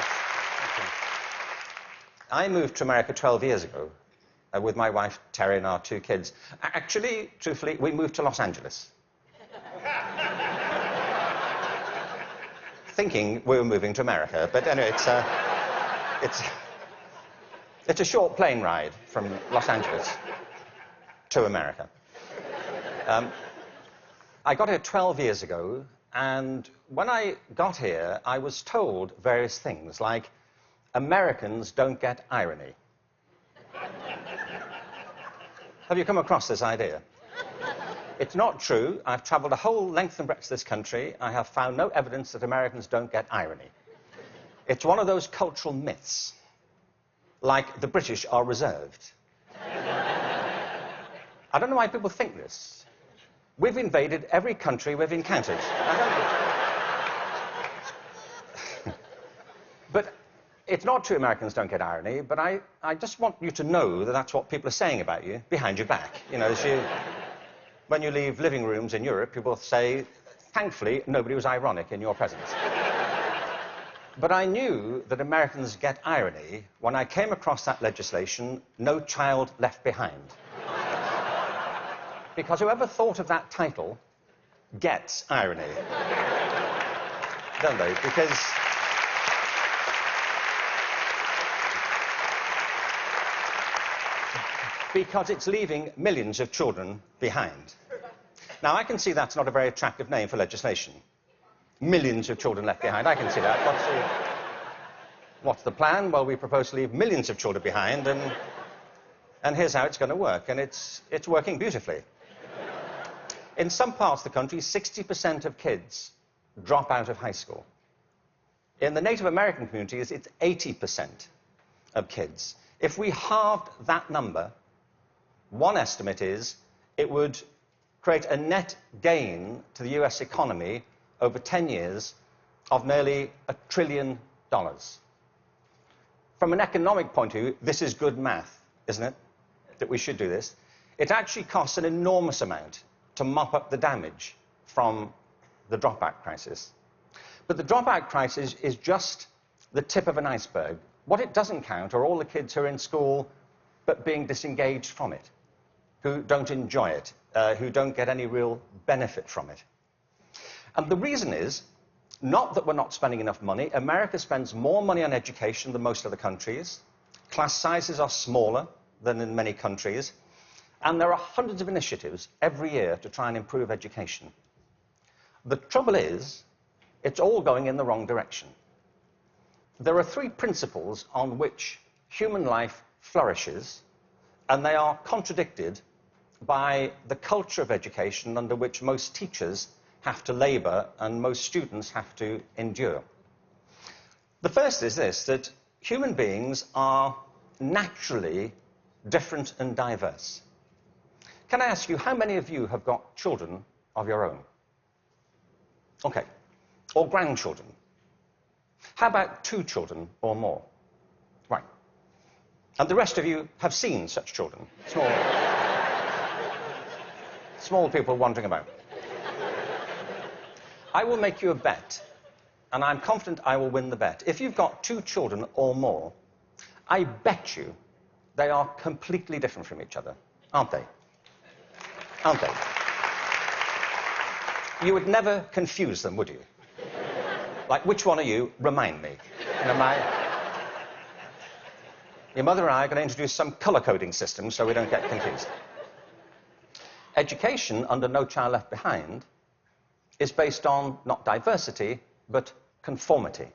much. Thank you. I moved to America 12 years ago with my wife, Terry, and our 2 kids. Actually, truthfully, we moved to Los Angeles. Thinking we were moving to America, but anyway, it's a short plane ride from Los Angeles to America. I got here 12 years ago, and when I got here, I was told various things, like, Americans don't get irony. Have you come across this idea? It's not true. I've traveled a whole length and breadth of this country. I have found no evidence that Americans don't get irony. It's one of those cultural myths, like the British are reserved. I don't know why people think this. We've invaded every country we've encountered. But it's not true Americans don't get irony, but I just want you to know that that's what people are saying about you behind your back. You know, when you leave living rooms in Europe, people say, thankfully, nobody was ironic in your presence. But I knew that Americans get irony when I came across that legislation, No Child Left Behind. Because whoever thought of that title gets irony. Don't they? Because it's leaving millions of children behind. Now, I can see that's not a very attractive name for legislation. Millions of children left behind. I can see that. What's the plan? Well, we propose to leave millions of children behind, and here's how it's going to work. And it's working beautifully. In some parts of the country, 60% of kids drop out of high school. In the Native American communities, it's 80% of kids. If we halved that number, one estimate is it would create a net gain to the US economy over 10 years of nearly $1 trillion. From an economic point of view, this is good math, isn't it? That we should do this. It actually costs an enormous amount to mop up the damage from the dropout crisis. But the dropout crisis is just the tip of an iceberg. What it doesn't count are all the kids who are in school but being disengaged from it, who don't enjoy it, who don't get any real benefit from it. And the reason is not that we're not spending enough money. America spends more money on education than most other countries. Class sizes are smaller than in many countries. And there are hundreds of initiatives every year to try and improve education. The trouble is, it's all going in the wrong direction. There are 3 principles on which human life flourishes, and they are contradicted by the culture of education under which most teachers have to labor and most students have to endure. The first is this, that human beings are naturally different and diverse. Can I ask you, how many of you have got children of your own? Okay. Or grandchildren? How about 2 children or more? Right. And the rest of you have seen such children? Small people wandering about. I will make you a bet, and I'm confident I will win the bet. If you've got 2 children or more, I bet you they are completely different from each other, aren't they? Aren't they? You would never confuse them, would you? Like, which one are you? Remind me. You know, your mother and I are going to introduce some colour-coding system so we don't get confused. Education under No Child Left Behind is based on not diversity, but conformity.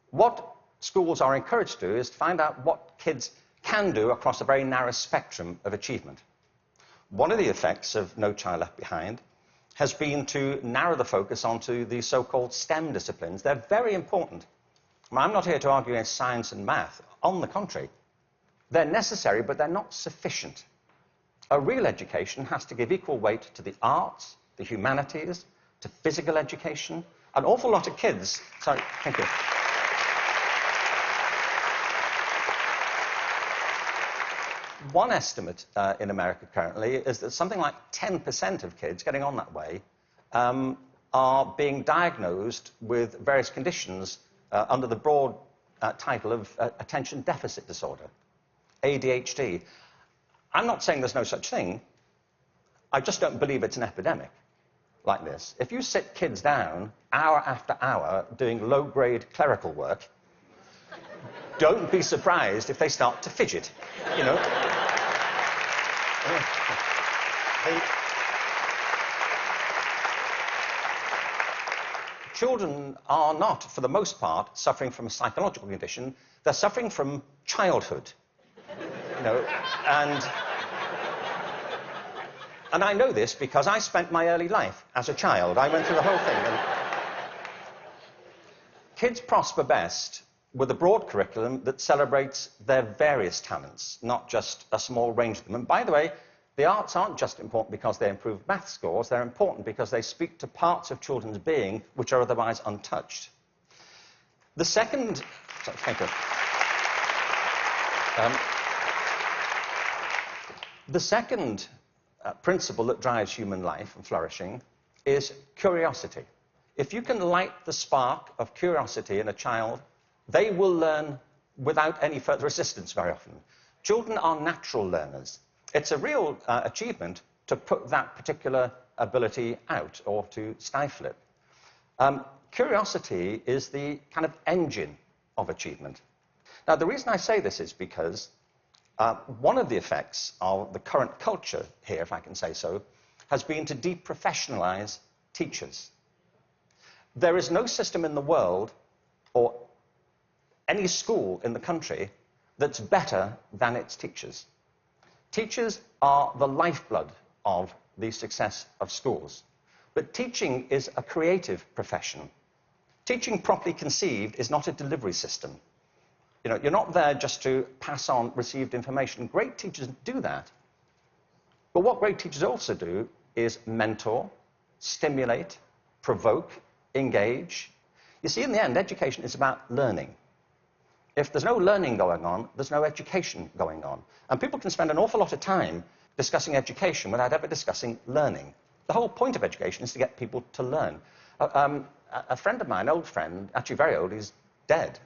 What schools are encouraged to do is to find out what kids can do across a very narrow spectrum of achievement. One of the effects of No Child Left Behind has been to narrow the focus onto the so-called STEM disciplines. They're very important. I'm not here to argue against science and math. On the contrary, they're necessary, but they're not sufficient. A real education has to give equal weight to the arts, the humanities, to physical education. An awful lot of kids... Sorry, thank you. One estimate in America currently is that something like 10% of kids getting on that way are being diagnosed with various conditions under the broad title of attention deficit disorder, ADHD. I'm not saying there's no such thing. I just don't believe it's an epidemic like this. If you sit kids down hour after hour doing low-grade clerical work, don't be surprised if they start to fidget, you know. Children are not, for the most part, suffering from a psychological condition. They're suffering from childhood, you know, and I know this because I spent my early life as a child. I went through the whole thing. And kids prosper best with a broad curriculum that celebrates their various talents, not just a small range of them. And by the way, the arts aren't just important because they improve math scores. They're important because they speak to parts of children's being which are otherwise untouched. The second... Sorry, thank you. The second principle that drives human life and flourishing is curiosity. If you can light the spark of curiosity in a child, they will learn without any further assistance very often. Children are natural learners. It's a real achievement to put that particular ability out or to stifle it. Curiosity is the kind of engine of achievement. Now, the reason I say this is because one of the effects of the current culture here, if I can say so, has been to deprofessionalize teachers. There is no system in the world or any school in the country that's better than its teachers. Teachers are the lifeblood of the success of schools. But teaching is a creative profession. Teaching properly conceived is not a delivery system. You know, you're not there just to pass on received information. Great teachers do that. But what great teachers also do is mentor, stimulate, provoke, engage. You see, in the end, education is about learning. If there's no learning going on, there's no education going on. And people can spend an awful lot of time discussing education without ever discussing learning. The whole point of education is to get people to learn. A friend of mine, old friend, actually very old, he's dead.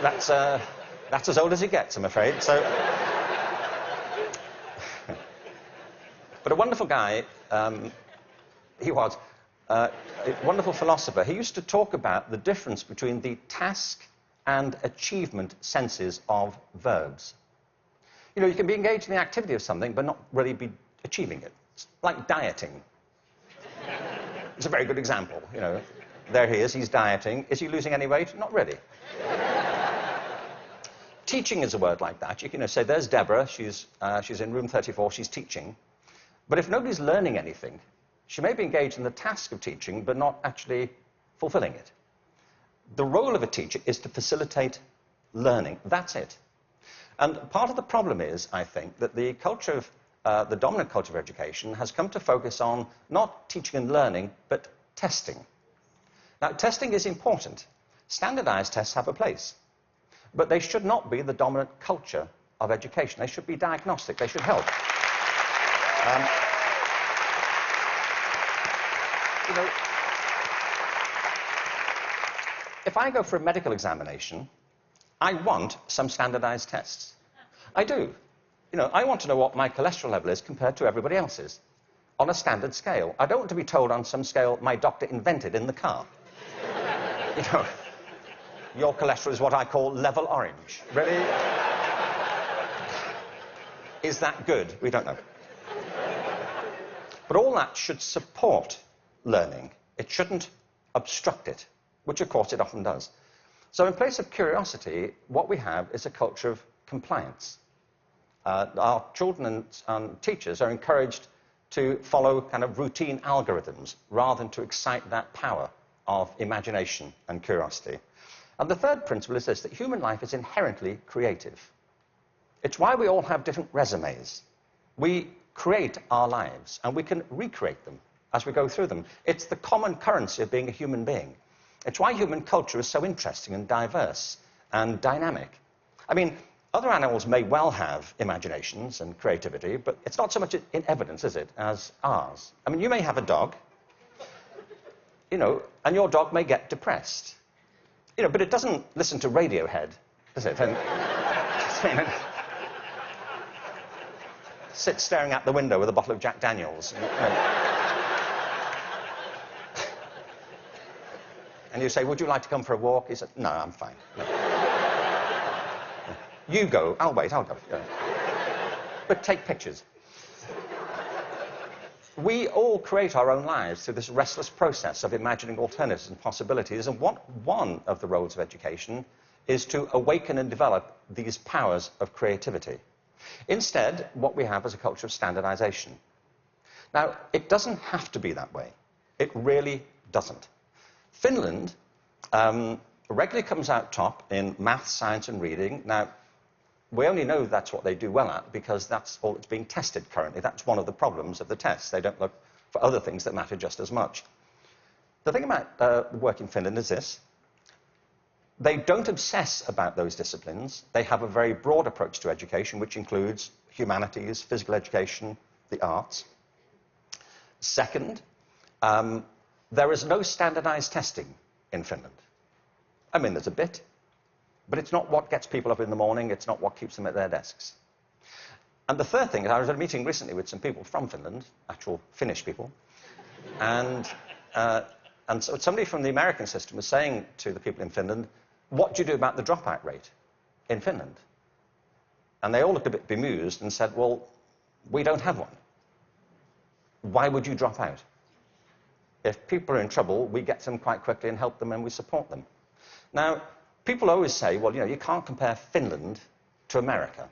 That's as old as it gets, I'm afraid. So, but a wonderful guy, he was. A wonderful philosopher. He used to talk about the difference between the task and achievement senses of verbs. You know, you can be engaged in the activity of something, but not really be achieving it. It's like dieting. It's a very good example, you know. There he is, he's dieting. Is he losing any weight? Not really. Teaching is a word like that. You can say, there's Deborah, she's in room 34, she's teaching. But if nobody's learning anything, she may be engaged in the task of teaching, but not actually fulfilling it. The role of a teacher is to facilitate learning. That's it. And part of the problem is, I think, that the culture of, the dominant culture of education has come to focus on not teaching and learning, but testing. Now, testing is important. Standardized tests have a place. But they should not be the dominant culture of education. They should be diagnostic. They should help. You know, if I go for a medical examination, I want some standardized tests. I do. You know, I want to know what my cholesterol level is compared to everybody else's on a standard scale. I don't want to be told on some scale my doctor invented in the car. You know, your cholesterol is what I call level orange. Really? Is that good? We don't know. But all that should support learning. It shouldn't obstruct it, which of course it often does. So in place of curiosity, what we have is a culture of compliance. Our children and teachers are encouraged to follow kind of routine algorithms rather than to excite that power of imagination and curiosity. And the third principle is this, that human life is inherently creative. It's why we all have different resumes. We create our lives, and we can recreate them as we go through them. It's the common currency of being a human being. It's why human culture is so interesting and diverse and dynamic. I mean, other animals may well have imaginations and creativity, but it's not so much in evidence, is it, as ours. I mean, you may have a dog. you know, and your dog may get depressed. You know, but it doesn't listen to Radiohead, does it? And, sit staring out the window with a bottle of Jack Daniels. And you say, would you like to come for a walk? He said, no, I'm fine. No. You go. I'll wait. I'll go. But take pictures. We all create our own lives through this restless process of imagining alternatives and possibilities, and one of the roles of education is to awaken and develop these powers of creativity. Instead, what we have is a culture of standardization. Now, it doesn't have to be that way. It really doesn't. Finland regularly comes out top in maths, science, and reading. Now, we only know that's what they do well at because that's all that's being tested currently. That's one of the problems of the tests. They don't look for other things that matter just as much. The thing about work in Finland is this. They don't obsess about those disciplines. They have a very broad approach to education, which includes humanities, physical education, the arts. Second, there is no standardized testing in Finland. I mean, there's a bit, but it's not what gets people up in the morning. It's not what keeps them at their desks. And the third thing is, I was at a meeting recently with some people from Finland, actual Finnish people, and so somebody from the American system was saying to the people in Finland, what do you do about the dropout rate in Finland? And they all looked a bit bemused and said, well, we don't have one. Why would you drop out? If people are in trouble, we get them quite quickly and help them and we support them. Now, people always say, well, you know, you can't compare Finland to America.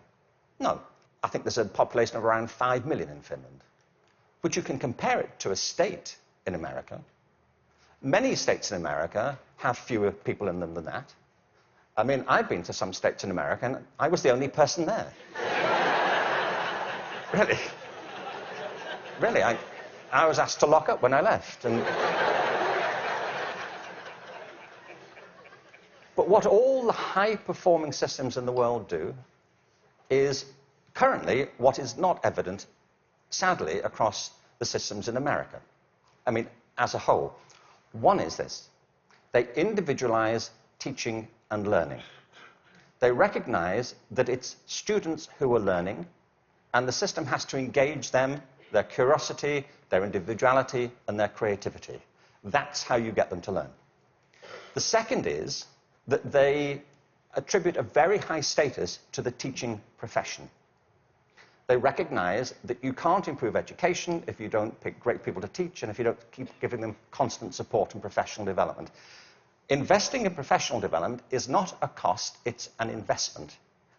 No. I think there's a population of around 5 million in Finland. But you can compare it to a state in America. Many states in America have fewer people in them than that. I mean, I've been to some states in America, and I was the only person there. Really. Really, I was asked to lock up when I left. But what all the high-performing systems in the world do is currently what is not evident, sadly, across the systems in America. I mean, as a whole. One is this. They individualize teaching and learning. They recognize that it's students who are learning, and the system has to engage them, their curiosity, their individuality, and their creativity. That's how you get them to learn. The second is that they attribute a very high status to the teaching profession. They recognize that you can't improve education if you don't pick great people to teach and if you don't keep giving them constant support and professional development. Investing in professional development is not a cost, it's an investment.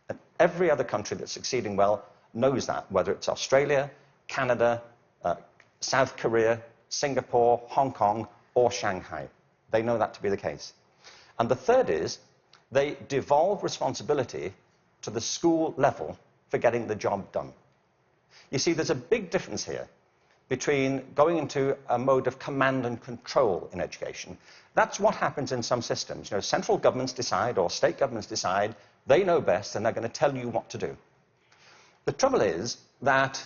And every other country that's succeeding well knows that, whether it's Australia, Canada, South Korea, Singapore, Hong Kong, or Shanghai. They know that to be the case. And the third is they devolve responsibility to the school level for getting the job done. You see, there's a big difference here between going into a mode of command and control in education. That's what happens in some systems. You know, central governments decide or state governments decide, they know best and they're going to tell you what to do. The trouble is that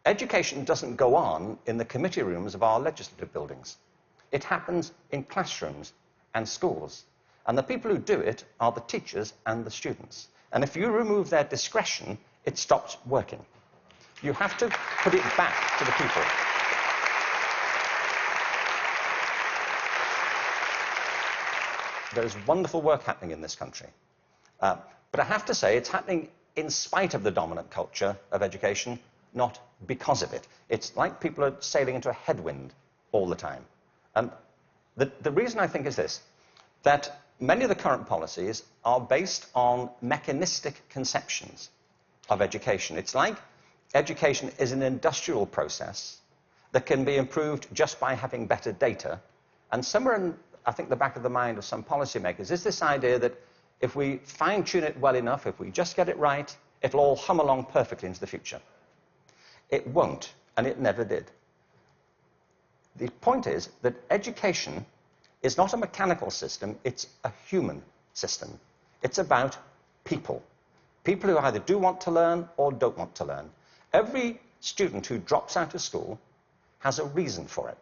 education doesn't go on in the committee rooms of our legislative buildings. It happens in classrooms and schools. And the people who do it are the teachers and the students. And if you remove their discretion, it stops working. You have to put it back to the people. There's wonderful work happening in this country. But I have to say, it's happening in spite of the dominant culture of education, not because of it. It's like people are sailing into a headwind all the time. The reason I think is this, that many of the current policies are based on mechanistic conceptions of education. It's like education is an industrial process that can be improved just by having better data. And somewhere in, I think, the back of the mind of some policymakers is this idea that if we fine-tune it well enough, if we just get it right, it'll all hum along perfectly into the future. It won't, and it never did. The point is that education is not a mechanical system, it's a human system. It's about people. People who either do want to learn or don't want to learn. Every student who drops out of school has a reason for it.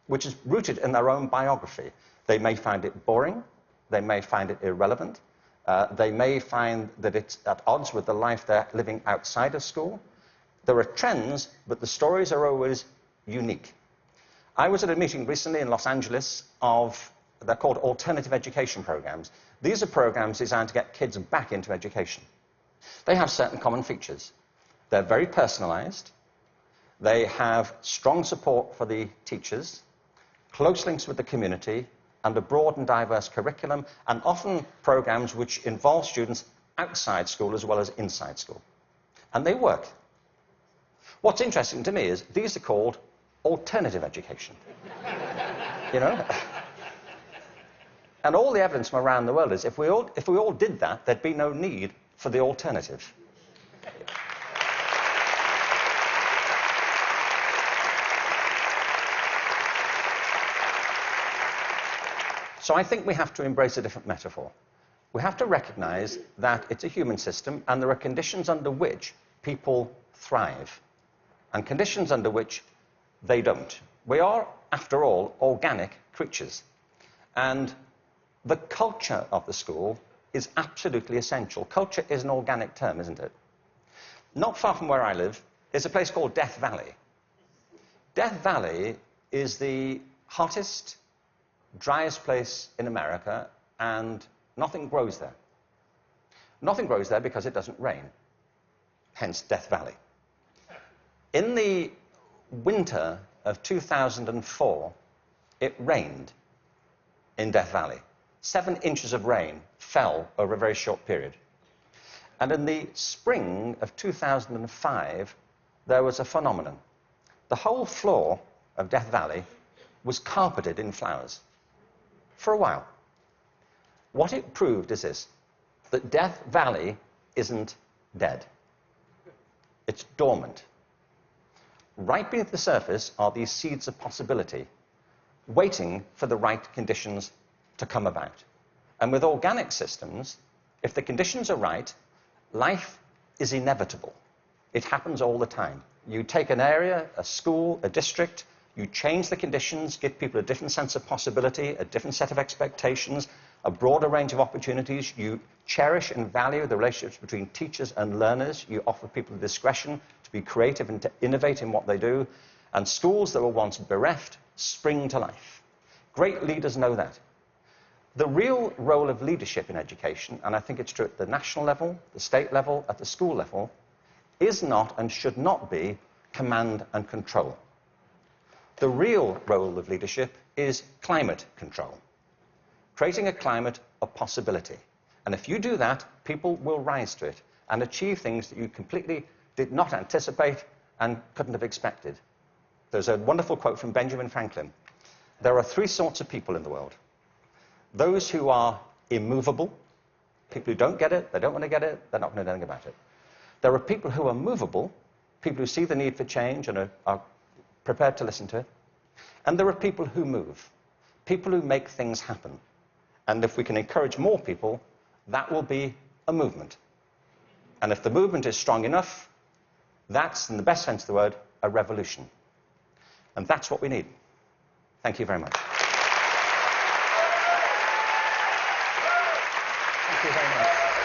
which is rooted in their own biography. They may find it boring, they may find it irrelevant, they may find that it's at odds with the life they're living outside of school. There are trends, but the stories are always unique. I was at a meeting recently in Los Angeles they're called alternative education programs. These are programs designed to get kids back into education. They have certain common features. They're very personalized. They have strong support for the teachers, close links with the community, and a broad and diverse curriculum, and often programs which involve students outside school as well as inside school. And they work. What's interesting to me is these are called alternative education. You know? And all the evidence from around the world is if we all did that, there'd be no need for the alternative. So I think we have to embrace a different metaphor. We have to recognize that it's a human system and there are conditions under which people thrive and conditions under which they don't. We are, after all, organic creatures. And the culture of the school is absolutely essential. Culture is an organic term, isn't it? Not far from where I live is a place called Death Valley. Death Valley is the hottest, driest place in America, and nothing grows there. Nothing grows there because it doesn't rain, hence Death Valley. In the winter of 2004, it rained in Death Valley. 7 inches of rain fell over a very short period. And in the spring of 2005, there was a phenomenon. The whole floor of Death Valley was carpeted in flowers for a while. What it proved is this, that Death Valley isn't dead. It's dormant. Right beneath the surface are these seeds of possibility, waiting for the right conditions to come about. And with organic systems, if the conditions are right, life is inevitable. It happens all the time. You take an area, a school, a district, you change the conditions, give people a different sense of possibility, a different set of expectations, a broader range of opportunities. You cherish and value the relationships between teachers and learners. You offer people the discretion to be creative and to innovate in what they do. And schools that were once bereft spring to life. Great leaders know that. The real role of leadership in education, and I think it's true at the national level, the state level, at the school level, is not and should not be command and control. The real role of leadership is climate control, creating a climate of possibility. And if you do that, people will rise to it and achieve things that you completely did not anticipate and couldn't have expected. There's a wonderful quote from Benjamin Franklin. There are 3 sorts of people in the world. Those who are immovable, people who don't get it, they don't want to get it, they're not going to do anything about it. There are people who are movable, people who see the need for change and are prepared to listen to it. And there are people who move, people who make things happen. And if we can encourage more people, that will be a movement. And if the movement is strong enough, that's, in the best sense of the word, a revolution. And that's what we need. Thank you very much. Thank you very much.